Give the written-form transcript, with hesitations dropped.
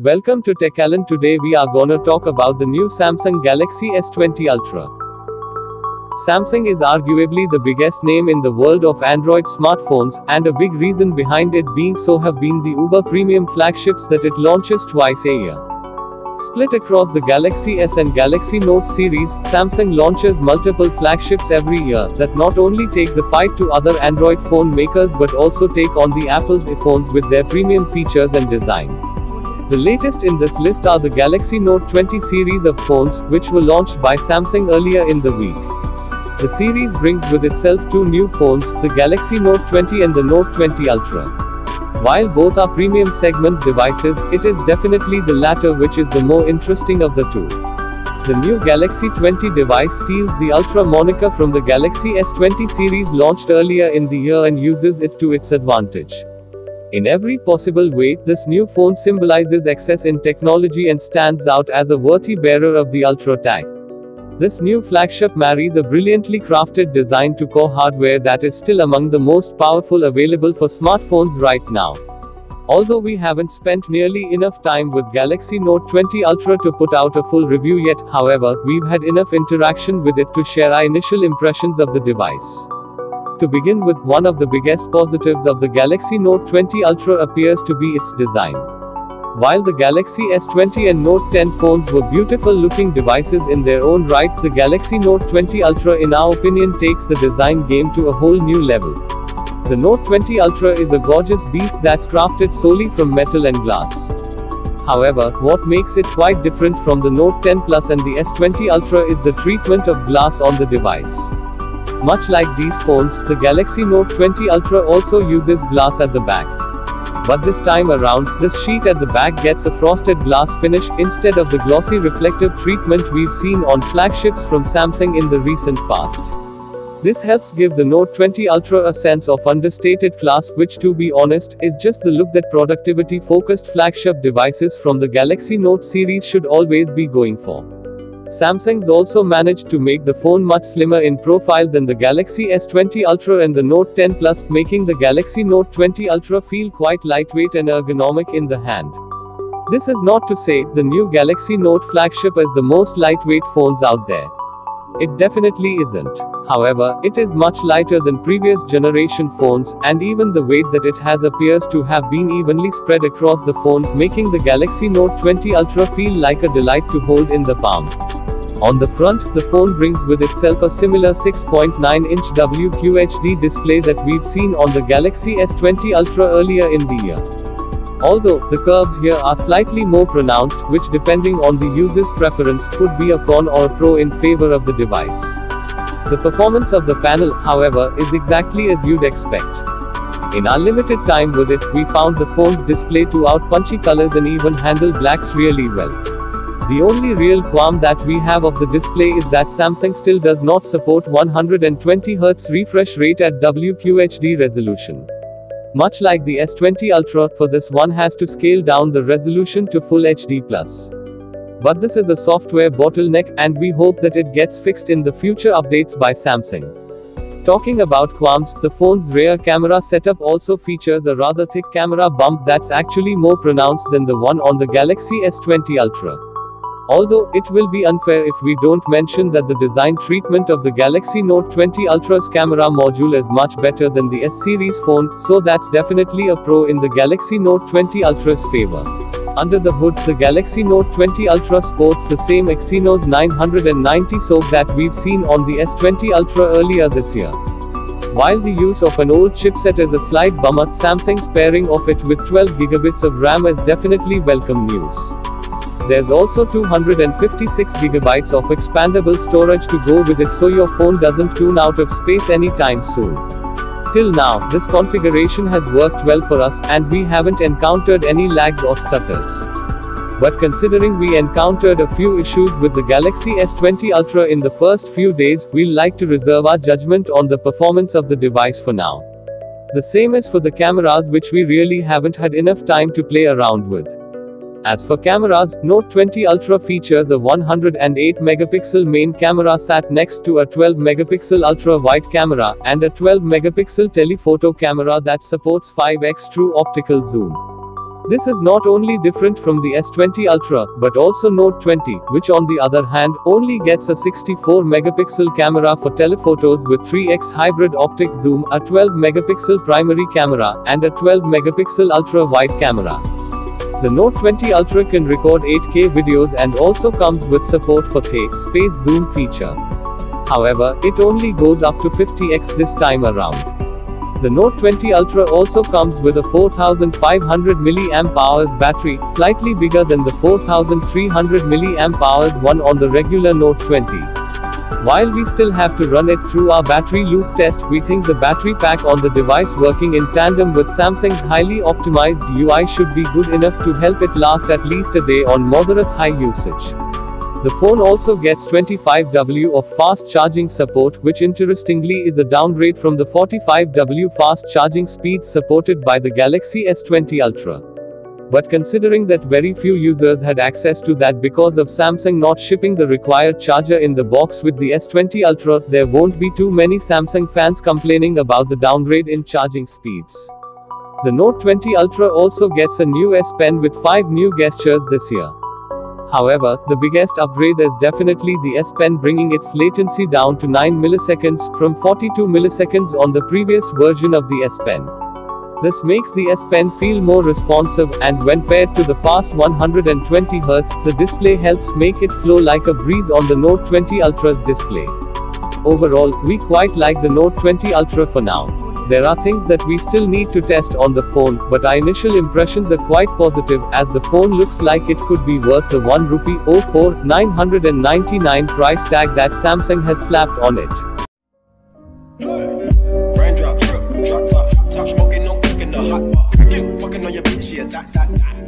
Welcome to TechAllen. Today we are gonna talk about the new Samsung Galaxy S20 Ultra. Samsung is arguably the biggest name in the world of Android smartphones, and a big reason behind it being so have been the uber premium flagships that it launches twice a year. Split across the Galaxy S and Galaxy Note series, Samsung launches multiple flagships every year that not only take the fight to other Android phone makers but also take on the Apple's iPhones with their premium features and design. The latest in this list are the Galaxy Note 20 series of phones, which were launched by Samsung earlier in the week. The series brings with itself two new phones, the Galaxy Note 20 and the Note 20 Ultra. While both are premium segment devices, it is definitely the latter which is the more interesting of the two. The new Galaxy 20 device steals the Ultra moniker from the Galaxy S20 series launched earlier in the year and uses it to its advantage. In every possible way, this new phone symbolizes excess in technology and stands out as a worthy bearer of the Ultra tag. This new flagship marries a brilliantly crafted design to core hardware that is still among the most powerful available for smartphones right now. Although we haven't spent nearly enough time with Galaxy Note 20 Ultra to put out a full review yet, however, we've had enough interaction with it to share our initial impressions of the device. To begin with, one of the biggest positives of the Galaxy Note 20 Ultra appears to be its design. While the Galaxy S20 and Note 10 phones were beautiful-looking devices in their own right, the Galaxy Note 20 Ultra in our opinion takes the design game to a whole new level. The Note 20 Ultra is a gorgeous beast that's crafted solely from metal and glass. However, what makes it quite different from the Note 10 Plus and the S20 Ultra is the treatment of glass on the device. Much like these phones, the Galaxy Note 20 Ultra also uses glass at the back. But this time around, this sheet at the back gets a frosted glass finish, instead of the glossy reflective treatment we've seen on flagships from Samsung in the recent past. This helps give the Note 20 Ultra a sense of understated class, which to be honest, is just the look that productivity-focused flagship devices from the Galaxy Note series should always be going for. Samsung's also managed to make the phone much slimmer in profile than the Galaxy S20 Ultra and the Note 10 Plus, making the Galaxy Note 20 Ultra feel quite lightweight and ergonomic in the hand. This is not to say the new Galaxy Note flagship is the most lightweight phones out there. It definitely isn't. However, it is much lighter than previous generation phones, and even the weight that it has appears to have been evenly spread across the phone, making the Galaxy Note 20 Ultra feel like a delight to hold in the palm. On the front, the phone brings with itself a similar 6.9-inch WQHD display that we've seen on the Galaxy S20 Ultra earlier in the year. Although, the curves here are slightly more pronounced, which depending on the user's preference, could be a con or a pro in favor of the device. The performance of the panel, however, is exactly as you'd expect. In our limited time with it, we found the phone's display to out punchy colors and even handle blacks really well. The only real qualm that we have of the display is that Samsung still does not support 120Hz refresh rate at WQHD resolution. Much like the S20 Ultra, for this one has to scale down the resolution to Full HD+. But this is a software bottleneck, and we hope that it gets fixed in the future updates by Samsung. Talking about qualms, the phone's rear camera setup also features a rather thick camera bump that's actually more pronounced than the one on the Galaxy S20 Ultra. Although, it will be unfair if we don't mention that the design treatment of the Galaxy Note 20 Ultra's camera module is much better than the S-series phone, so that's definitely a pro in the Galaxy Note 20 Ultra's favor. Under the hood, the Galaxy Note 20 Ultra sports the same Exynos 990 SoC that we've seen on the S20 Ultra earlier this year. While the use of an old chipset is a slight bummer, Samsung's pairing of it with 12 GB of RAM is definitely welcome news. There's also 256 GB of expandable storage to go with it, so your phone doesn't tune out of space anytime soon. Till now, this configuration has worked well for us, and we haven't encountered any lags or stutters. But considering we encountered a few issues with the Galaxy S20 Ultra in the first few days, we'll like to reserve our judgment on the performance of the device for now. The same is for the cameras, which we really haven't had enough time to play around with. As for cameras, Note 20 Ultra features a 108-megapixel main camera sat next to a 12-megapixel ultra-wide camera, and a 12-megapixel telephoto camera that supports 5x true optical zoom. This is not only different from the S20 Ultra, but also Note 20, which on the other hand, only gets a 64-megapixel camera for telephotos with 3x hybrid optic zoom, a 12-megapixel primary camera, and a 12-megapixel ultra-wide camera. The Note 20 Ultra can record 8K videos and also comes with support for the space zoom feature. However, it only goes up to 50x this time around. The Note 20 Ultra also comes with a 4500 mAh battery, slightly bigger than the 4300 mAh one on the regular Note 20. While we still have to run it through our battery loop test, we think the battery pack on the device working in tandem with Samsung's highly optimized UI should be good enough to help it last at least a day on moderate high usage. The phone also gets 25W of fast charging support, which interestingly is a downgrade from the 45W fast charging speeds supported by the Galaxy S20 Ultra. But considering that very few users had access to that because of Samsung not shipping the required charger in the box with the S20 Ultra, there won't be too many Samsung fans complaining about the downgrade in charging speeds. The Note 20 Ultra also gets a new S Pen with 5 new gestures this year. However, the biggest upgrade is definitely the S Pen, bringing its latency down to 9 milliseconds, from 42 milliseconds on the previous version of the S Pen. This makes the S Pen feel more responsive, and when paired to the fast 120Hz, the display helps make it flow like a breeze on the Note 20 Ultra's display. Overall, we quite like the Note 20 Ultra for now. There are things that we still need to test on the phone, but our initial impressions are quite positive, as the phone looks like it could be worth the ₹1,0999 price tag that Samsung has slapped on it. Raindrop, drip, drop top, top smoking, no cooking the hot pot. Fucking on your bitch, yeah, that.